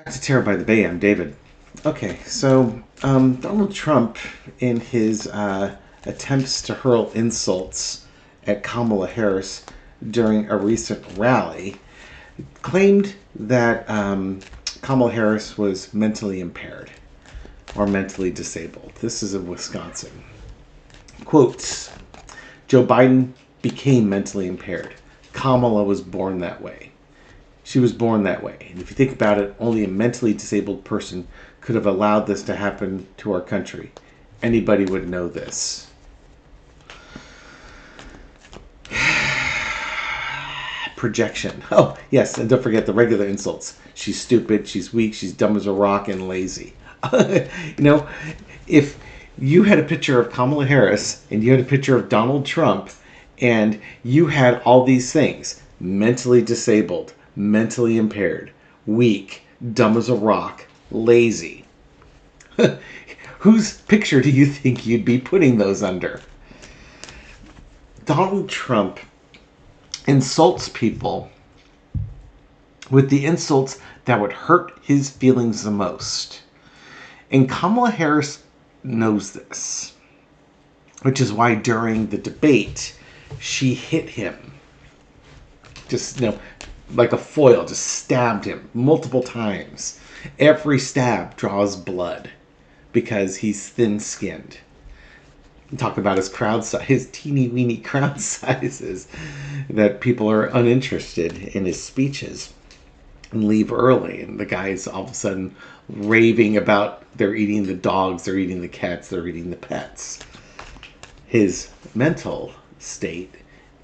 Back to Terror by the Bay, I'm David. Okay, so Donald Trump, in his attempts to hurl insults at Kamala Harris during a recent rally, claimed that Kamala Harris was mentally impaired or mentally disabled. This is in Wisconsin. Quotes: Joe Biden became mentally impaired. Kamala was born that way. She was born that way. And if you think about it, only a mentally disabled person could have allowed this to happen to our country. Anybody would know this. Projection. Oh, yes, and don't forget the regular insults. She's stupid, she's weak, she's dumb as a rock, and lazy. If you had a picture of Kamala Harris and you had a picture of Donald Trump and you had all these things: mentally disabled, mentally impaired, weak, dumb as a rock, lazy. Whose picture do you think you'd be putting those under? Donald Trump insults people with the insults that would hurt his feelings the most. And Kamala Harris knows this, which is why during the debate, she hit him. Just, like a foil, just stabbed him multiple times. Every stab draws blood because he's thin-skinned. Talk about his crowd size, his teeny-weeny crowd sizes, that people are uninterested in his speeches and leave early. And the guy's all of a sudden raving about they're eating the dogs, they're eating the cats, they're eating the pets. His mental state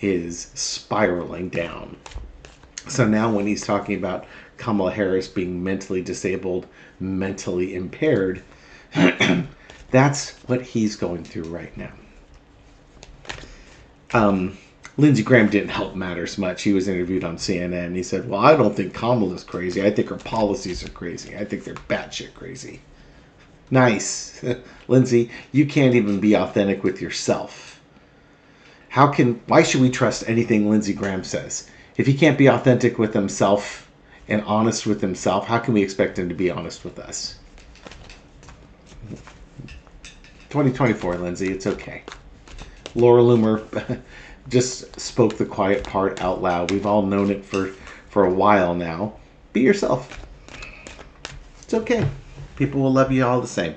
is spiraling down. So now when he's talking about Kamala Harris being mentally disabled, mentally impaired, that's what he's going through right now. Lindsey Graham didn't help matters much. He was interviewed on CNN. He said, well, I don't think Kamala's crazy. I think her policies are crazy. I think they're batshit crazy. Nice. Lindsey, you can't even be authentic with yourself. Why should we trust anything Lindsey Graham says? If he can't be authentic with himself and honest with himself, how can we expect him to be honest with us? 2024, Lindsey, it's okay. Laura Loomer just spoke the quiet part out loud. We've all known it for a while now. Be yourself. It's okay. People will love you all the same.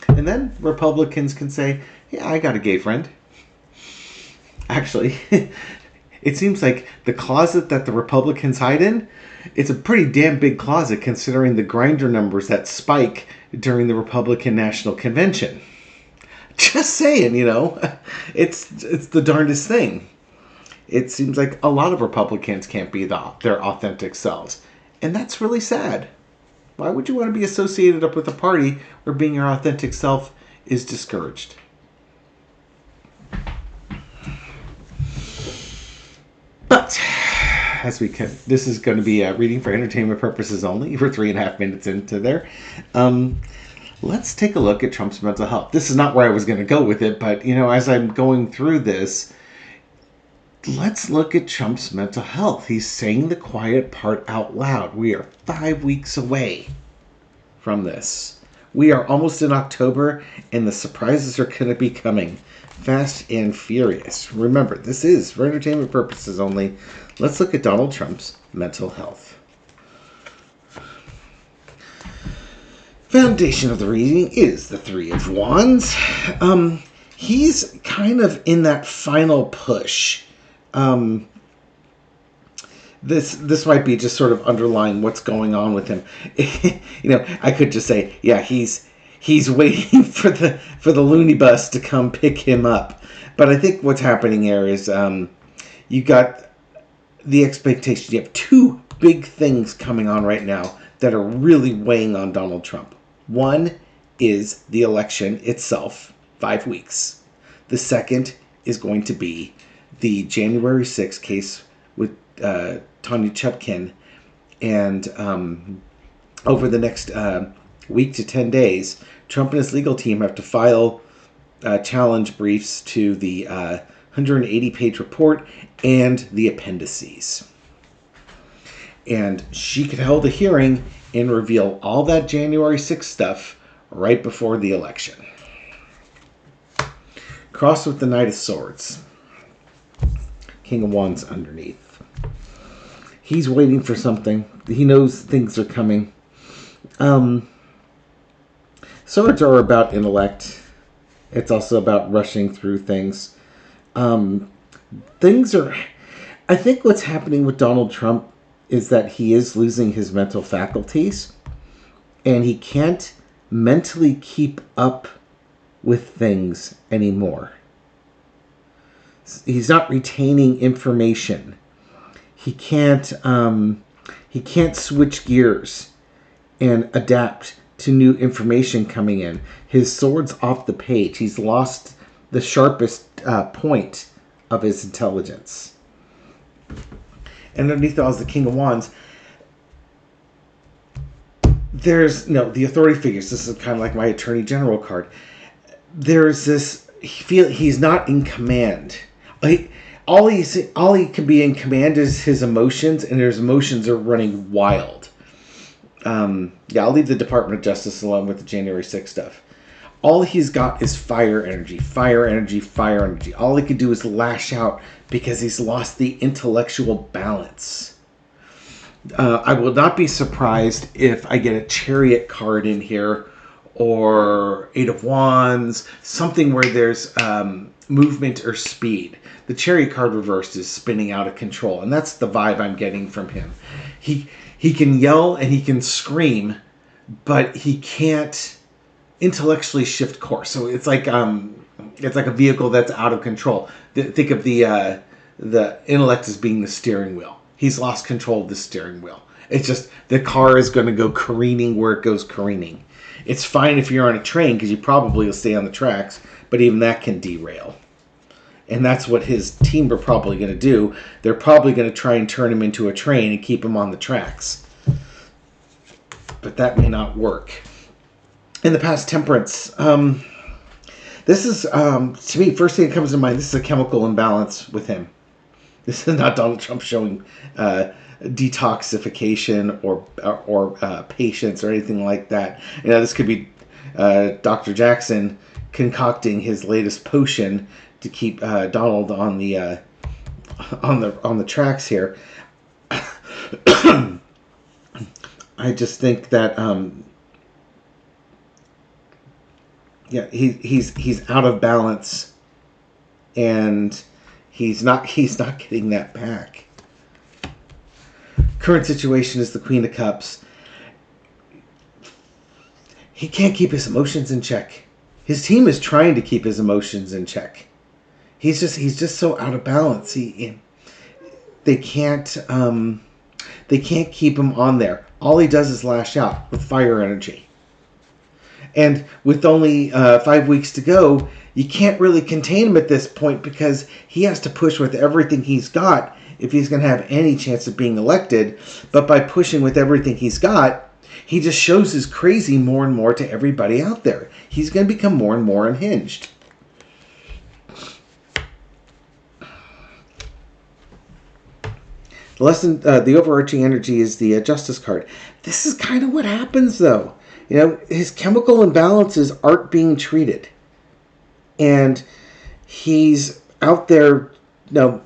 And then Republicans can say, yeah, I got a gay friend. Actually, it seems like the closet that the Republicans hide in, it's a pretty damn big closet considering the Grindr numbers that spike during the Republican National Convention. Just saying, it's the darndest thing. It seems like a lot of Republicans can't be their authentic selves. And that's really sad. Why would you want to be associated up with a party where being your authentic self is discouraged? But this is going to be a reading for entertainment purposes only. We're 3.5 minutes into there. Let's take a look at Trump's mental health. This is not where I was going to go with it, but as I'm going through this, let's look at Trump's mental health. He's saying the quiet part out loud. We are 5 weeks away from this. We are almost in October, and the surprises are going to be coming fast and furious. Remember, this is for entertainment purposes only. Let's look at Donald Trump's mental health. Foundation of the reading is the Three of Wands. He's kind of in that final push. This might be just sort of underlying what's going on with him. I could just say, yeah, he's waiting for the loony bus to come pick him up. But I think what's happening here is you got the expectation. You have two big things coming on right now that are really weighing on Donald Trump. One is the election itself, 5 weeks. The second is going to be the January 6th case with Tanya Chutkin. And over the next week to 10 days, Trump and his legal team have to file challenge briefs to the 180-page report and the appendices. And she could hold a hearing and reveal all that January 6th stuff right before the election. Crossed with the Knight of Swords. King of Wands underneath. He's waiting for something. He knows things are coming. Swords are about intellect. It's also about rushing through things. Things are... I think what's happening with Donald Trump is that he is losing his mental faculties. And he can't mentally keep up with things anymore. He's not retaining information. He can't switch gears and adapt to new information coming in. His sword's off the page. He's lost the sharpest point of his intelligence. And underneath all is the King of Wands. There's the authority figures. This is kind of like my Attorney General card. There's this he's not in command. All he can be in command is his emotions, and his emotions are running wild. I'll leave the Department of Justice alone with the January 6th stuff. All he's got is fire energy, fire energy, fire energy. All he can do is lash out because he's lost the intellectual balance. I will not be surprised if I get a Chariot card in here, or Eight of Wands, something where there's movement or speed. The Chariot card reversed is spinning out of control, and that's the vibe I'm getting from him. He can yell and he can scream, but he can't intellectually shift course. So it's like a vehicle that's out of control. Think of the intellect as being the steering wheel. He's lost control of the steering wheel. It's just the car is going to go careening where it goes careening. It's fine if you're on a train because you probably will stay on the tracks, but even that can derail. And that's what his team are probably going to do. They're probably going to try and turn him into a train and keep him on the tracks. But that may not work. In the past, Temperance. This is, to me, first thing that comes to mind, this is a chemical imbalance with him. This is not Donald Trump showing detoxification or patience or anything like that. This could be Dr. Jackson concocting his latest potion to keep Donald on the tracks here. I just think that he's out of balance, and he's not getting that back. Current situation is the Queen of Cups. He can't keep his emotions in check. His team is trying to keep his emotions in check. He's just so out of balance. They can't keep him on there. All he does is lash out with fire energy. And with only 5 weeks to go, you can't really contain him at this point because he has to push with everything he's got if he's going to have any chance of being elected. But by pushing with everything he's got, he just shows his crazy more and more to everybody out there. He's going to become more and more unhinged. The lesson, the overarching energy is the Justice card. This is kind of what happens, though. His chemical imbalances aren't being treated. And he's out there. No,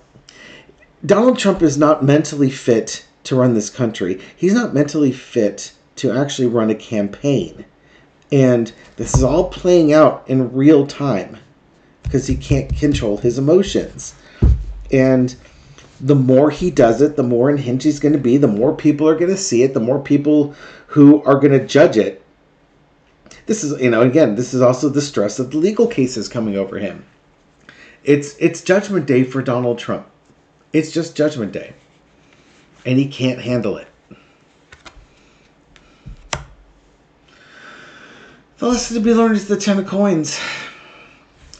Donald Trump is not mentally fit to run this country. He's not mentally fit to actually run a campaign. And this is all playing out in real time because he can't control his emotions. And the more he does it, the more unhinged he's going to be, the more people are going to see it, the more people who are going to judge it. This is, again, this is also the stress of the legal cases coming over him. It's Judgment Day for Donald Trump. It's just Judgment Day. And he can't handle it. The lesson to be learned is the Ten of Coins.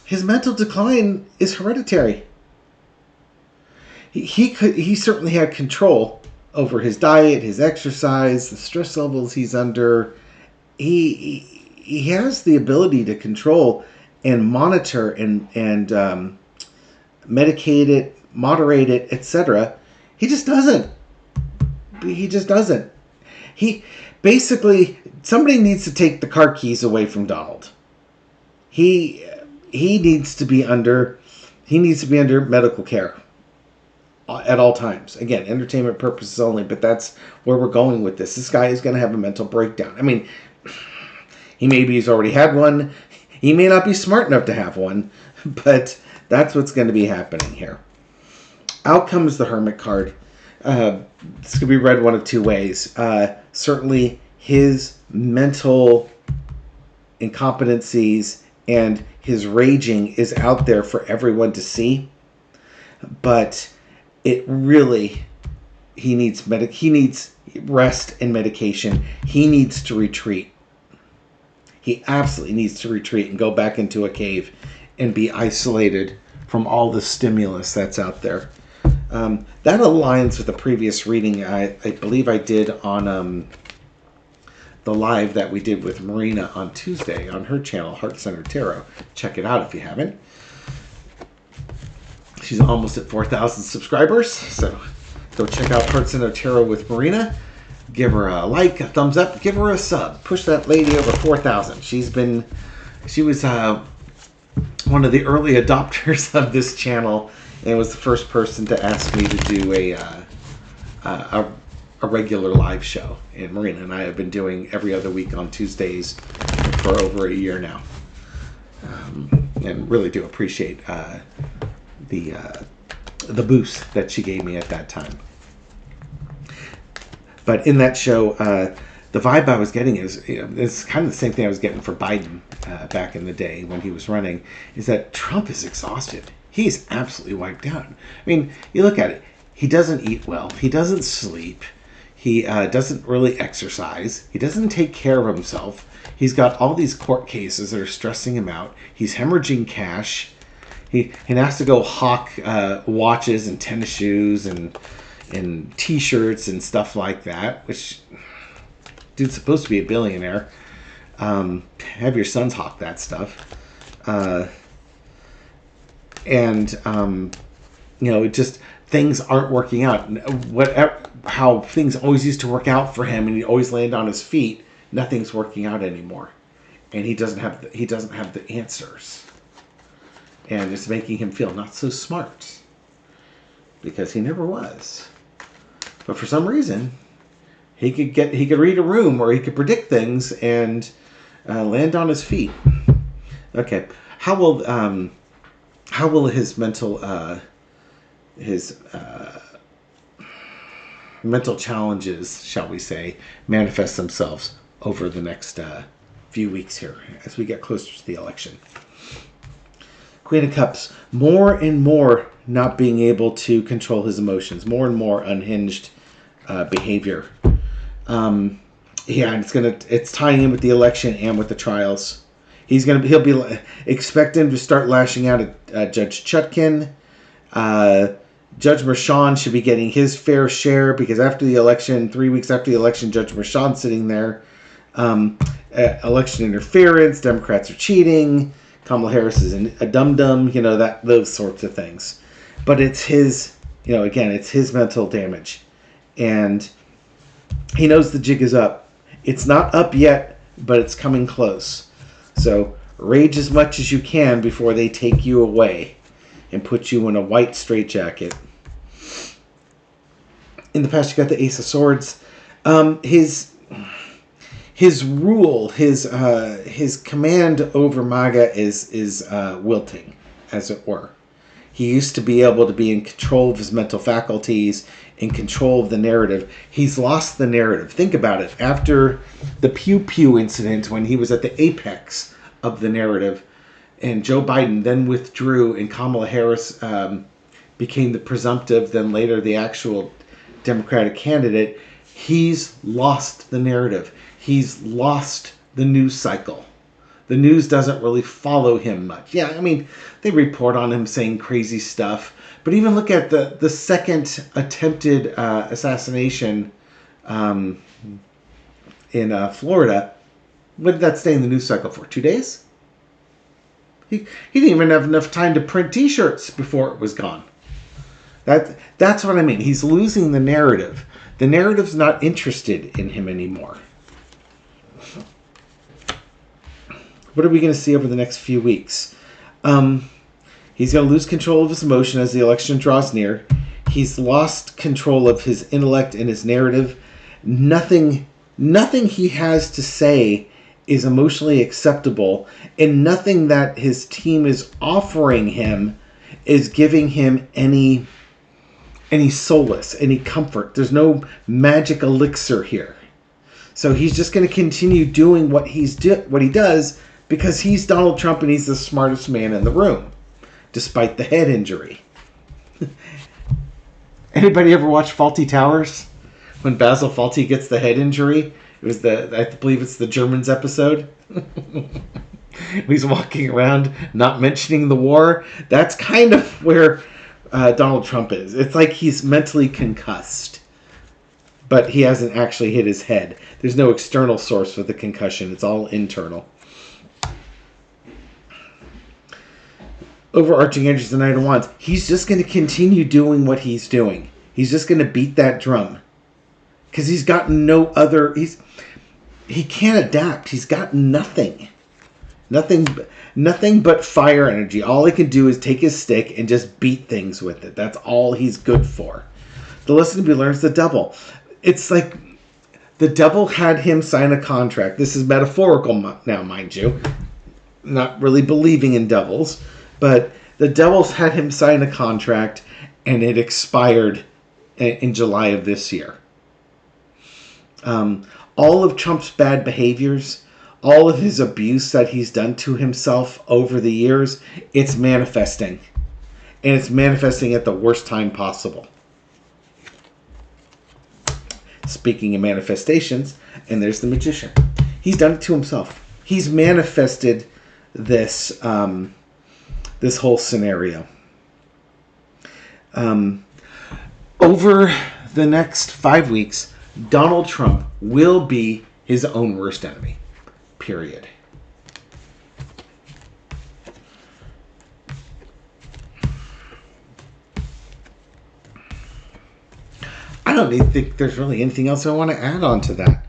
His mental decline is hereditary. He certainly had control over his diet, his exercise, the stress levels he's under. He has the ability to control and monitor and medicate it, moderate it, etc. He just doesn't. he just doesn't. He basically, somebody needs to take the car keys away from Donald. He needs to be under medical care at all times. Again, entertainment purposes only, but that's where we're going with this. This guy is going to have a mental breakdown. I mean, he's already had one. He may not be smart enough to have one, but that's what's going to be happening here. Out comes the Hermit card. This could be read one of two ways. Certainly, his mental incompetencies and his raging is out there for everyone to see, but it really, he needs rest and medication. He needs to retreat. He absolutely needs to retreat and go back into a cave and be isolated from all the stimulus that's out there. That aligns with the previous reading I believe I did on the live that we did with Marina on Tuesday on her channel, Heart Center Tarot. Check it out if you haven't. She's almost at 4,000 subscribers, so go check out Heart Center Tarot with Marina. Give her a like, a thumbs up, give her a sub. Push that lady over 4,000. She was one of the early adopters of this channel, and was the first person to ask me to do a regular live show. And Marina and I have been doing every other week on Tuesdays for over a year now, and really do appreciate the boost that she gave me at that time. But in that show, the vibe I was getting is, it's kind of the same thing I was getting for Biden back in the day when he was running, is that Trump is exhausted. He's absolutely wiped out. I mean, you look at it. He doesn't eat well. He doesn't sleep. He doesn't really exercise. He doesn't take care of himself. He's got all these court cases that are stressing him out. He's hemorrhaging cash. He has to go hawk watches and tennis shoes and T-shirts and stuff like that, which, dude's supposed to be a billionaire. Have your sons hawk that stuff. It just, things aren't working out. How things always used to work out for him, and he always landed on his feet. Nothing's working out anymore, and he doesn't have the answers, and it's making him feel not so smart, because he never was. But for some reason, he could read a room, or he could predict things and land on his feet. Okay, how will his mental challenges, shall we say, manifest themselves over the next few weeks here as we get closer to the election? Queen of Cups, more and more not being able to control his emotions, more and more unhinged behavior. And it's tying in with the election and with the trials. He'll be expect him to start lashing out at Judge Chutkin. Judge Merchan should be getting his fair share, because after the election, 3 weeks after the election, Judge Merchan's sitting there. Election interference, Democrats are cheating, Kamala Harris is a dum-dum, those sorts of things. But it's his, it's his mental damage. And he knows the jig is up. It's not up yet, but it's coming close. So rage as much as you can before they take you away and put you in a white straitjacket. In the past, you got the Ace of Swords. His rule, his command over MAGA is wilting, as it were. He used to be able to be in control of his mental faculties, in control of the narrative. He's lost the narrative. Think about it. After the Pew Pew incident, when he was at the apex of the narrative, and Joe Biden then withdrew, and Kamala Harris became the presumptive, then later the actual Democratic candidate, he's lost the narrative. He's lost the news cycle. The news doesn't really follow him much. Yeah, I mean, they report on him saying crazy stuff. But even look at the second attempted assassination in Florida. What did that stay in the news cycle for? 2 days? He didn't even have enough time to print T-shirts before it was gone. That's what I mean. He's losing the narrative. The narrative's not interested in him anymore. What are we going to see over the next few weeks? He's going to lose control of his emotion as the election draws near. He's lost control of his intellect and his narrative. Nothing he has to say is emotionally acceptable, and nothing that his team is offering him is giving him any solace, any comfort. There's no magic elixir here. So he's just going to continue doing what he does because he's Donald Trump and he's the smartest man in the room, despite the head injury. Anybody ever watch Fawlty Towers? When Basil Fawlty gets the head injury, it was I believe it's the Germans episode. He's walking around not mentioning the war. That's kind of where Donald Trump is. It's like he's mentally concussed, but he hasn't actually hit his head. There's no external source for the concussion. It's all internal. Overarching energy of the Knight of Wands. He's just going to continue doing what he's doing. He's just going to beat that drum. Because he's got no other... He can't adapt. He's got nothing. Nothing but fire energy. All he can do is take his stick and just beat things with it. That's all he's good for. The lesson to be learned is the devil. It's like the devil had him sign a contract. This is metaphorical now, mind you. Not really believing in devils. But the devil's had him sign a contract, and it expired in July of this year. All of Trump's bad behaviors, all of his abuse that he's done to himself over the years, it's manifesting. And it's manifesting at the worst time possible. Speaking of manifestations, and there's the magician. He's done it to himself. He's manifested this... this whole scenario. Over the next 5 weeks, Donald Trump will be his own worst enemy. Period. I don't even think there's really anything else I want to add on to that.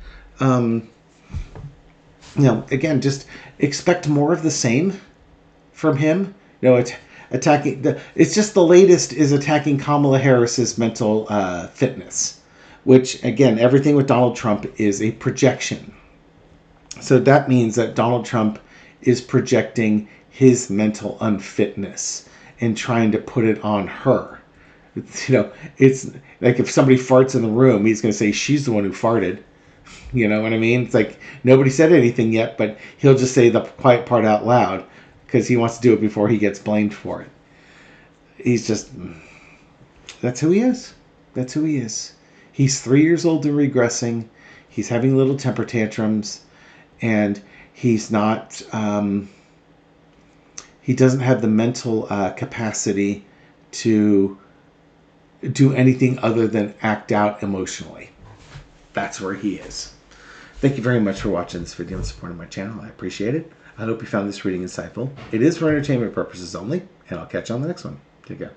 Again, just expect more of the same from him. It's attacking. It's just the latest is attacking Kamala Harris's mental fitness, which again, everything with Donald Trump is a projection. So that means that Donald Trump is projecting his mental unfitness and trying to put it on her. It's like if somebody farts in the room, he's going to say she's the one who farted. You know what I mean? It's like nobody said anything yet, but he'll just say the quiet part out loud. Because he wants to do it before he gets blamed for it. He's just... That's who he is. That's who he is. He's 3 years old and regressing. He's having little temper tantrums. And he's not... he doesn't have the mental capacity to do anything other than act out emotionally. That's where he is. Thank you very much for watching this video and supporting my channel. I appreciate it. I hope you found this reading insightful. It is for entertainment purposes only, and I'll catch you on the next one. Take care.